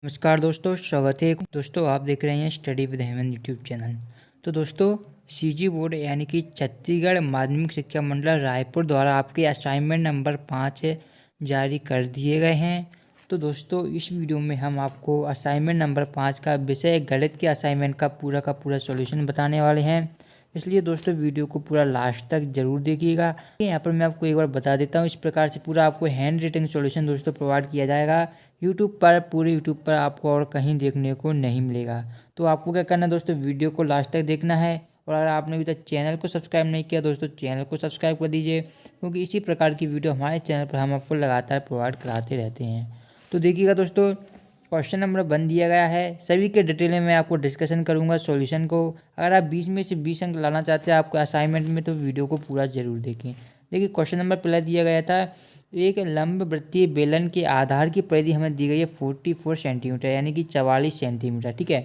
नमस्कार दोस्तों, स्वागत है दोस्तों। आप देख रहे हैं study with Heman YouTube channel. तो दोस्तों, सीजी बोर्ड यानी कि छत्तीसगढ़ माध्यमिक शिक्षा मंडल रायपुर द्वारा आपके असाइनमेंट नंबर 5 जारी कर दिए गए हैं। तो दोस्तों, इस वीडियो में हम आपको असाइनमेंट नंबर 5 का विषय गणित के असाइनमेंट का पूरा सॉल्यूशन बताने वाले हैं। इसलिए दोस्तों, वीडियो को पूरा लास्ट तक जरूर देखिएगा। यहाँ पर मैं आपको एक बार बता देता हूँ, इस प्रकार से पूरा आपको हैंड रिटन सॉल्यूशन दोस्तों प्रोवाइड किया जाएगा पूरे यूट्यूब पर आपको और कहीं देखने को नहीं मिलेगा। तो आपको क्या करना है दोस्तों, वीडियो को लास्ट तक देखना है। और अगर आपने अभी तक चैनल को सब्सक्राइब नहीं किया दोस्तों, चैनल को सब्सक्राइब कर दीजिए, क्योंकि इसी प्रकार की वीडियो हमारे चैनल पर हम आपको लगातार प्रोवाइड कराते रहते हैं। तो देखिएगा दोस्तों, क्वेश्चन नंबर 1 दिया गया है। सभी के डिटेल में मैं आपको डिस्कशन करूंगा सॉल्यूशन को। अगर आप 20 में से 20 अंक लाना चाहते हैं आपको असाइनमेंट में, तो वीडियो को पूरा जरूर देखें। देखिए, क्वेश्चन नंबर पहला दिया गया था, एक लंब वृत्तीय बेलन के आधार की परिधि हमें दी गई है 44 सेंटीमीटर यानी कि 44 सेंटीमीटर। ठीक है,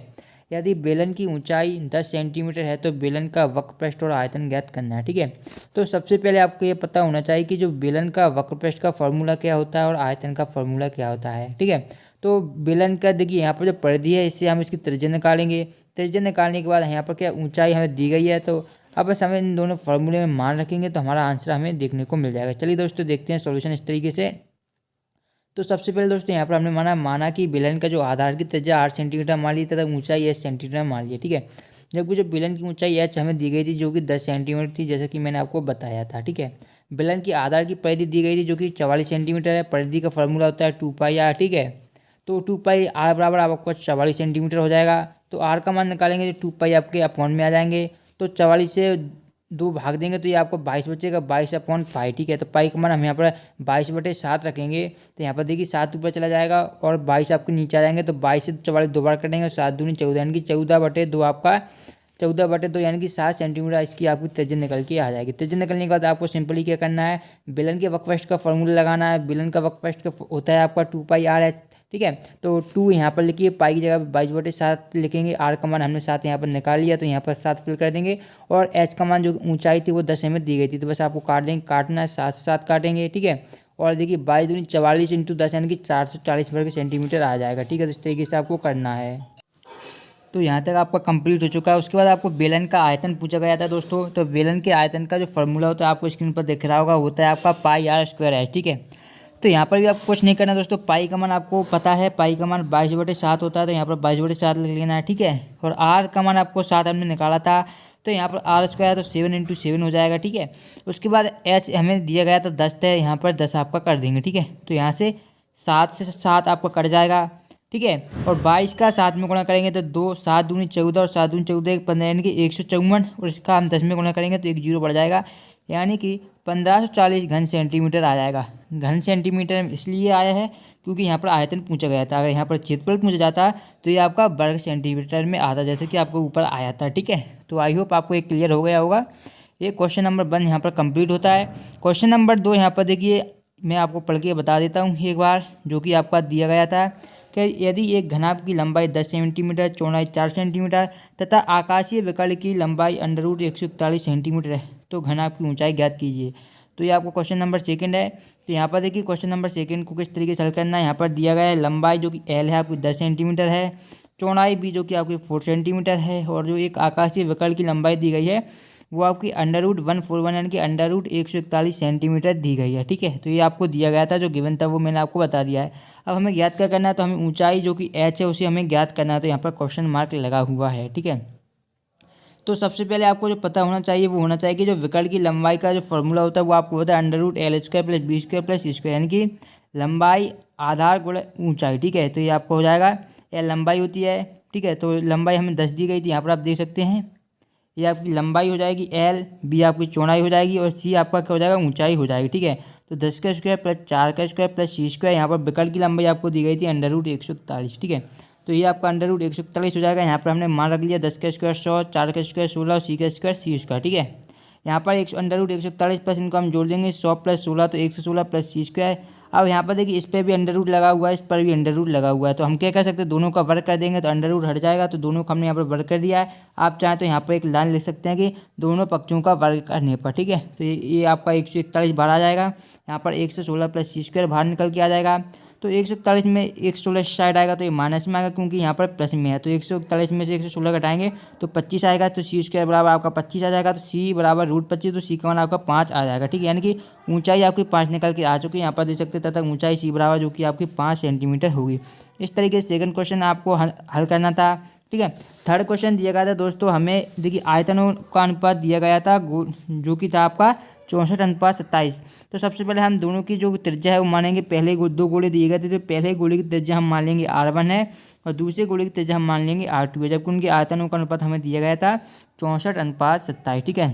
यदि बेलन की ऊंचाई 10 सेंटीमीटर है तो बेलन का वक्रपृष्ठ और आयतन ज्ञात करना है। ठीक है, तो सबसे पहले आपको ये पता होना चाहिए कि जो बेलन का वक्रपृष्ठ का फॉर्मूला क्या होता है और आयतन का फॉर्मूला क्या होता है। ठीक है, तो बेलन का देखिए यहाँ पर जो परिधि है, इससे हम इसकी त्रिज्या निकालेंगे। त्रिज्या निकालने के बाद यहाँ पर क्या ऊंचाई हमें दी गई है, तो अब बस हमें इन दोनों फार्मूले में मान रखेंगे तो हमारा आंसर हमें देखने को मिल जाएगा। चलिए दोस्तों, देखते हैं सॉल्यूशन इस तरीके से। तो सबसे पहले दोस्तों यहाँ पर हमने माना कि बेलन का जो आधार की त्रिज्या 8 सेंटीमीटर मान ली तथा ऊंचाई 8 सेंटीमीटर मान लिया। ठीक है, जबकि जो बेलन की ऊंचाई h हमें दी गई थी जो कि 10 सेंटीमीटर थी, जैसा कि मैंने आपको बताया था। ठीक है, बेलन की आधार की परिधि दी गई थी जो कि 44 सेंटीमीटर है। परिधि का फॉर्मूला होता है 2πr। ठीक है, तो 2πr बराबर आपको 44 सेंटीमीटर हो जाएगा। तो r का मान निकालेंगे तो 2π आपके अपॉन में आ जाएंगे। तो 44 से 2 भाग देंगे तो ये आपको 22 बचेगा, 22/5। ठीक है, तो पाई का मान हम यहाँ पर 22/7 रखेंगे। तो यहाँ पर देखिए 7 ऊपर चला जाएगा और 22 आपके नीचे आ जाएंगे। तो 22 से 44 दो बार कटेंगे और 7 दूनी 14 यानी कि 14/2 आपका 14/2 यानी कि 7 सेंटीमीटर इसकी आपकी त्रिज्या निकल के आ जाएगी। त्रिज्या निकलने के बाद आपको सिंपली क्या करना है, बेलन के वक्रपृष्ठ का फॉर्मूला लगाना है। बेलन का वक्रपृष्ठ होता है आपका 2πr। ठीक है, तो 2 यहाँ पर लिखिए, पाई की जगह 22/7 लिखेंगे। r का मान हमने 7 यहाँ पर निकाल लिया, तो यहाँ पर 7 फिल कर देंगे। और h का मान जो ऊंचाई थी वो 10 में दी गई थी, तो बस आपको काटना है, 7 से 7 काटेंगे। ठीक है, और देखिए 22 दूनी 44 × 10 यानी कि 440 वर्ग सेंटीमीटर आ जाएगा। ठीक है, तो इस तरीके से आपको करना है। तो यहाँ तक आपका कंप्लीट हो चुका है। उसके बाद आपको बेलन का आयतन पूछा गया था दोस्तों। तो बेलन के आयतन का जो फॉर्मूला होता है आपको स्क्रीन पर दिख रहा होगा, होता है आपका πr²। ठीक है, तो यहाँ पर भी आपको कुछ नहीं करना दोस्तों। पाई का मान आपको पता है, पाई का मान 22/7 होता है, तो यहाँ पर 22/7 लिख लेना है। ठीक है, और r का मान आपको 7 हमने निकाला था, तो यहाँ पर r² है तो 7 × 7 हो जाएगा। ठीक है, उसके बाद h हमें दिया गया था 10 है, यहाँ पर 10 आपका कर देंगे। ठीक है, तो यहाँ से 7 से 7 आपका कट जाएगा। ठीक है, और 22 का 7 में गुणा करेंगे तो 2 7 दूनी 14 और 7 दूनी 14 15 यानी कि 154, और इसका हम 10 में गुणा करेंगे तो 1 0 बढ़ जाएगा, यानी कि 1540 घन सेंटीमीटर आ जाएगा। घन सेंटीमीटर इसलिए आया है क्योंकि यहाँ पर आयतन पूछा गया था। अगर यहाँ पर क्षेत्रफल पूछा जाता तो ये आपका वर्ग सेंटीमीटर में आता, जैसे कि आपको ऊपर आया था। ठीक है, तो आई होप आपको एक क्लियर हो गया होगा। ये क्वेश्चन नंबर 1 यहाँ पर कंप्लीट होता है। क्वेश्चन नंबर 2 यहाँ पर देखिए, मैं आपको पढ़ के बता देता हूँ एक बार, जो कि आपका दिया गया था कि यदि एक घनाभ की लंबाई 10 सेंटीमीटर, चौड़ाई 4 सेंटीमीटर तथा आकाशीय विकर्ण की लंबाई √141 सेंटीमीटर है, तो घनाभ की ऊंचाई ज्ञात कीजिए। तो ये आपको क्वेश्चन नंबर 2 है। तो यहाँ पर देखिए क्वेश्चन नंबर 2 को किस तरीके से हल करना है। यहाँ पर दिया गया है लंबाई जो कि L है आपकी 10 सेंटीमीटर है, चौड़ाई भी जो कि आपकी 4 सेंटीमीटर है, और जो एक आकाशीय विकर्ण की लंबाई दी गई है वो आपकी √141 यानी कि √141 सेंटीमीटर दी गई है। ठीक है, तो ये आपको दिया गया था, जो गिवन था वो मैंने आपको बता दिया है। अब हमें ज्ञात क्या करना है, तो हमें ऊंचाई जो कि h है उसे हमें ज्ञात करना है। तो यहाँ पर क्वेश्चन मार्क लगा हुआ है। ठीक है, तो सबसे पहले आपको जो पता होना चाहिए वो होना चाहिए कि जो विकर्ण की लंबाई का जो फॉर्मूला होता है वो आपको होता है √L² + B² + C², यानी कि लंबाई आधार गुणा ऊंचाई। ठीक है, तो ये आपको हो जाएगा, L लंबाई होती है। ठीक है, तो लंबाई हमें 10 दी गई थी, यहाँ पर आप देख सकते हैं। ये आपकी लंबाई हो जाएगी L, B आपकी चौड़ाई हो जाएगी, और C आपका क्या हो जाएगा, ऊंचाई हो जाएगी। ठीक है, तो 10 का स्क्वायर + 4 का स्क्वायर + C², यहाँ पर विकर्ण की लंबाई आपको दी गई थी √141। ठीक है, तो ये आपका √141 हो जाएगा। यहाँ पर हमने मान रख लिया 10 का स्क्वायर 100, 4 का स्क्वायर 16 और C का स्क्वायर C²। ठीक है, यहाँ पर √141 प्लस इनको हम जोड़ देंगे 100 + 16 तो 116 + C²। अब यहाँ पर देखिए इस पर भी अंडर लगा हुआ है, इस पर भी अंडर लगा हुआ है, तो हम क्या कर सकते हैं, दोनों का वर्ग कर देंगे तो अंडर हट जाएगा। तो दोनों का हमने यहाँ पर वर्ग कर दिया है। आप चाहें तो यहाँ पर एक लाइन लिख सकते हैं कि दोनों पक्षों का वर्ग करने पर। ठीक है, तो ये आपका 141 बाहर आ जाएगा। यहाँ पर 116 + C² बाहर निकल के आ जाएगा। तो 141 में 116 साइड आएगा तो ये माइनस में आएगा क्योंकि यहाँ पर प्लस में है। तो 141 में से 116 घटाएंगे तो 25 आएगा। तो सी स्क्वायर बराबर आपका 25 आ जाएगा। तो सी बराबर √25, तो सी का मान आपका 5 आ जाएगा। ठीक है, यानी कि ऊंचाई आपकी 5 निकल के आ चुकी है। यहाँ पर देख सकते हैं तथा ऊंचाई सी बराबर जो कि आपकी 5 सेंटीमीटर होगी। इस तरीके से सेकंड क्वेश्चन आपको हल करना था। ठीक है, थर्ड क्वेश्चन दिया गया था दोस्तों हमें, देखिए आयतनों का अनुपात दिया गया था जो कि था आपका 64:27। तो सबसे पहले हम दोनों की जो त्रिज्या है वो मानेंगे। पहले दो गोले दिए गए थे तो पहले गोले की त्रिज्या हम मान लेंगे R1 है और दूसरे गोले की त्रिज्या हम मान लेंगे R2 है, जबकि उनके आयतनों का अनुपात हमें दिया गया था 64:27। ठीक है,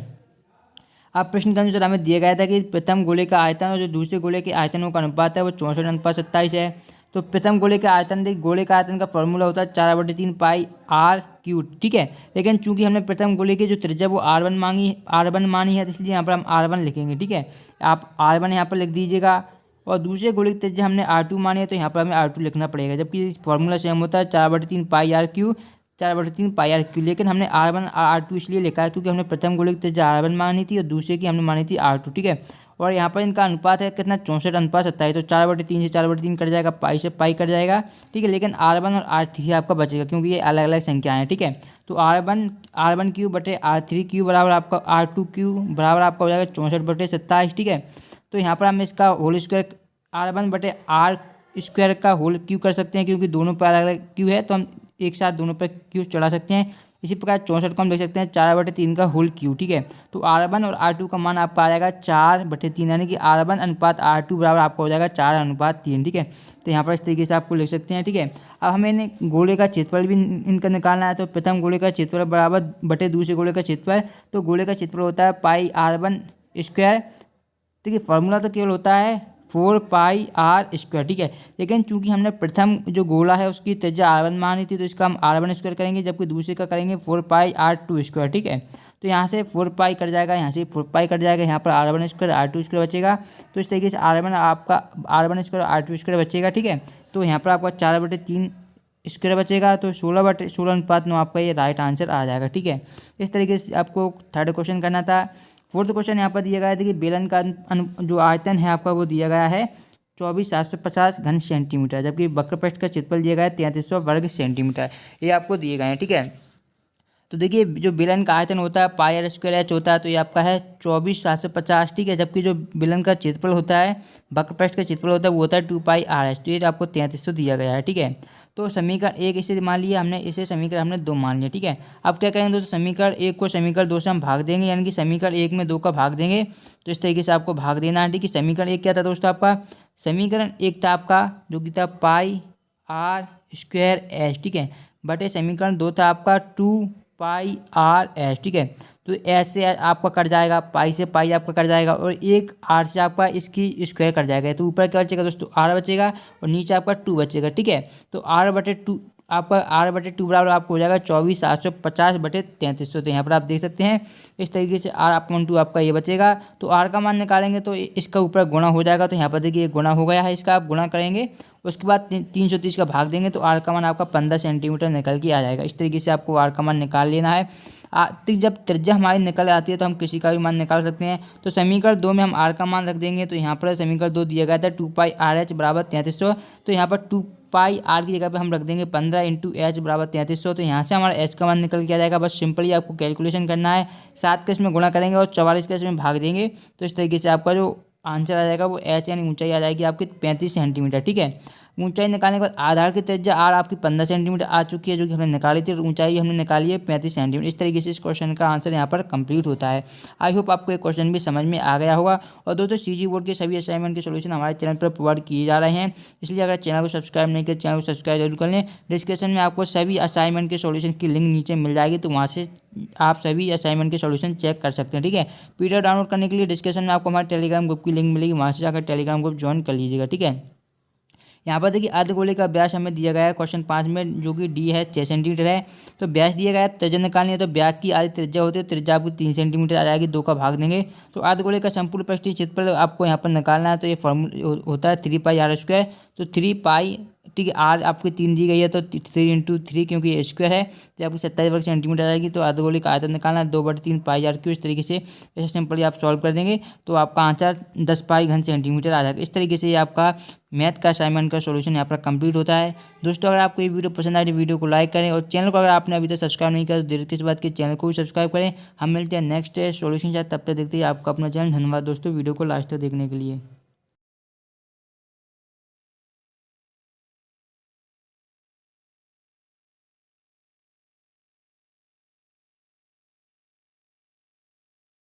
अब प्रश्न के अनुसार हमें दिया गया था कि प्रथम गोले का आयतन और जो दूसरे गोले के आयतनों का अनुपात है वो 64:27 है। तो प्रथम गोले का आयतन, देखिए गोले का आयतन का फॉर्मूला होता है 4/3 पाई r3। ठीक है, लेकिन चूंकि हमने प्रथम गोले की जो त्रिज्या वो R1 मानी है तो इसलिए यहाँ पर हम R1 लिखेंगे। ठीक है, आप R1 यहाँ पर लिख दीजिएगा और दूसरे गोले की त्रिज्या हमने R2 मानी है तो यहाँ पर हमें R2 लिखना पड़ेगा, जबकि फॉर्मूला सेम होता है 4/3 पाई r3, 4/3 पाई r3। लेकिन हमने R1 और R2 इसलिए लिखा है क्योंकि हमने प्रथम गोले की त्रिज्या R1 मानी थी और दूसरे की हमने मानी थी R2। ठीक है, और यहाँ पर इनका अनुपात है कितना 64:27। तो 4/3 से 4/3 कट जाएगा, पाई से पाई कट जाएगा। ठीक है, लेकिन R1 और R3 आपका बचेगा क्योंकि ये अलग अलग संख्याएं हैं। ठीक है, तो R1 क्यूब बटे R3 क्यूब बराबर आपका R2 क्यूब बराबर आपका हो जाएगा 64/27। ठीक है, तो यहाँ पर हम इसका होल स्क्वायर R1 बटे R स्क्वायर का होल क्यूब कर सकते हैं क्योंकि दोनों पर अलग अलग क्यू है तो हम एक साथ दोनों पर क्यू चढ़ा सकते हैं। इसी प्रकार 64 को हम देख सकते हैं 4/3 का होल क्यू। ठीक है, तो R1 और R2 का मान आपका आ जाएगा 4/3, यानी कि R1 अनुपात R2 बराबर आपका हो जाएगा 4:3। ठीक है, तो यहाँ पर इस तरीके से आपको लिख सकते हैं। ठीक है, अब हमें गोले का क्षेत्रफल भी इनका निकालना है। तो प्रथम गोले का क्षेत्रफल बराबर बटे दूसरे गोले का क्षेत्रफल। तो गोले का क्षेत्रफल होता है पाई R1 स्क्वायर। ठीक है, फॉर्मूला तो केवल होता है 4 पाई r स्क्वायर। ठीक है, लेकिन चूंकि हमने प्रथम जो गोला है उसकी त्रिज्या R1 मानी थी तो इसका हम R1 स्क्वायर करेंगे, जबकि दूसरे का करेंगे 4 पाई r2 स्क्वायर। ठीक है, तो यहाँ से 4 पाई कट जाएगा, यहाँ से 4 पाई कट जाएगा, यहाँ पर R1 स्क्वायर R2 स्क्वायर बचेगा। तो इस तरीके से R1 स्क्वायर R2 स्क्वायर बचेगा। ठीक है, तो यहाँ पर आपका 4/3 स्क्वायर बचेगा। तो 16/16 आपका ये राइट आंसर आ जाएगा। ठीक है, इस तरीके से आपको थर्ड क्वेश्चन करना था। फोर्थ क्वेश्चन यहाँ पर दिया गया है, देखिए बेलन का जो आयतन है आपका वो दिया गया है 24,750 घन सेंटीमीटर, जबकि वक्रपृष्ठ का क्षेत्रफल दिया गया है 3300 वर्ग सेंटीमीटर। ये आपको दिए गए हैं। ठीक है, तो देखिए जो बेलन का आयतन होता है पाई r² होता है तो ये आपका है 24,750। ठीक है, जबकि जो बेलन का क्षेत्रफल होता है वक्रपृष्ठ का क्षेत्रफल होता है वो होता है 2 पाई r। तो ये आपको 3300 दिया गया है। ठीक है, तो समीकरण 1 इसे मान लिया हमने, इसे समीकरण हमने 2 मान लिया। ठीक है, अब क्या करेंगे दोस्तों, समीकरण 1 को समीकरण 2 से हम भाग देंगे, यानी कि समीकरण 1 में 2 का भाग देंगे। तो इस तरीके से आपको भाग देना है। ठीक है, समीकरण 1 क्या था दोस्तों आपका, समीकरण 1 था आपका जो कि था पाई r²s। ठीक है, बटे समीकरण 2 था आपका 2 पाई r/s। ठीक है, तो एस से आपका कट जाएगा, पाई से पाई आपका कट जाएगा और एक r से आपका इसकी स्क्वायर कट जाएगा। तो ऊपर क्या बचेगा दोस्तों, r बचेगा और नीचे आपका 2 बचेगा। ठीक है, तो r/2 आपका r/2 बराबर आपको हो जाएगा 24,750 बटे 3300। तो यहाँ पर आप देख सकते हैं इस तरीके से r/2 आपका ये बचेगा। तो r का मान निकालेंगे तो इसका ऊपर गुणा हो जाएगा। तो यहाँ पर देखिए गुणा हो गया है, इसका आप गुणा करेंगे, उसके बाद 330 का भाग देंगे तो r का मान आपका 15 सेंटीमीटर निकल के आ जाएगा। इस तरीके से आपको r का मान निकाल लेना है। जब त्रिज्या हमारी निकल आती है तो हम किसी का भी मान निकाल सकते हैं। तो समीकरण 2 में हम r का मान रख देंगे। तो यहाँ पर समीकरण 2 दिया गया था 2 पाई r/h बराबर 3300। तो यहाँ पर 2 पाई r की जगह पे हम रख देंगे 15 × h बराबर 3300। तो यहाँ से हमारा h का मान निकल के आ जाएगा। बस सिंपली आपको कैलकुलेशन करना है, 7 का इसमें गुणा करेंगे और 44 का इसमें भाग देंगे। तो इस तरीके से आपका जो आंसर आ जाएगा वो h यानी ऊंचाई आ जाएगी आपकी 35 सेंटीमीटर। ठीक है, ऊंचाई निकालने के बाद आधार की त्रिज्या r आपकी 15 सेंटीमीटर आ चुकी है जो कि हमने निकाली थी, और ऊंचाई हमने निकाली है 35 सेंटीमीटर। इस तरीके से इस क्वेश्चन का आंसर यहाँ पर कंप्लीट होता है। आई होप आपको ये क्वेश्चन भी समझ में आ गया होगा। और दोस्तों सीजी बोर्ड के सभी असाइनमेंट के सोल्यूशन हमारे चैनल पर प्रोवाइड किए जा रहे हैं, इसलिए अगर चैनल को सब्सक्राइब नहीं किया चैनल को सब्सक्राइब जरूर कर लें। डिस्क्रिप्शन में आपको सभी असाइनमेंट के सोल्यूशन की लिंक नीचे मिल जाएगी, तो वहाँ से आप सभी असाइनमेंट के सॉल्यूशन चेक कर सकते हैं। ठीक है, पीडीएफ डाउनलोड करने के लिए डिस्क्रिप्शन में आपको हमारे टेलीग्राम ग्रुप की लिंक मिलेगी, वहाँ से जाकर टेलीग्राम ग्रुप ज्वाइन कर लीजिएगा। ठीक है, यहाँ पर देखिए अर्धगोले का व्यास हमें दिया गया है क्वेश्चन 5 में, जो कि डी है 6 सेंटीमीटर है। तो व्यास दिया गया है, त्रिज्या निकालनी है। तो व्यास की आधी त्रिज्या होती है, त्रिज्या आपकी 3 सेंटीमीटर आ जाएगी, 2 का भाग देंगे। तो अर्धगोले का संपूर्ण पृष्ठीय क्षेत्रफल आपको यहाँ पर निकालना है। तो ये फॉर्मूला होता है 3 पाई r²। तो 3 पाई ठीक है, आर आपकी 3 दी गई है तो 3 × 3 क्योंकि ये स्क्वायर है तो आपको 27 वर्ग सेंटीमीटर आ जाएगी। तो अर्धगोले का आयतन निकालना 2/3 पाई आर क्यू। इस तरीके से ऐसे सिंपली आप सॉल्व कर देंगे तो आपका आंसर 10 पाई घन सेंटीमीटर आ जाएगा। इस तरीके से ये आपका मैथ का असाइनमेंट का सॉल्यूशन यहाँ पर कंप्लीट होता है। दोस्तों अगर आपको ये वीडियो पसंद आए तो वीडियो को लाइक करें और चैनल को अगर आपने अभी तक सब्सक्राइब नहीं किया तो देर किस बात के चैनल को भी सब्सक्राइब करें। हम मिलते हैं नेक्स्ट सॉल्यूशन के साथ, तब तक देखते हैं आपका अपना चैनल। धन्यवाद दोस्तों वीडियो को लास्ट तक देखने के लिए।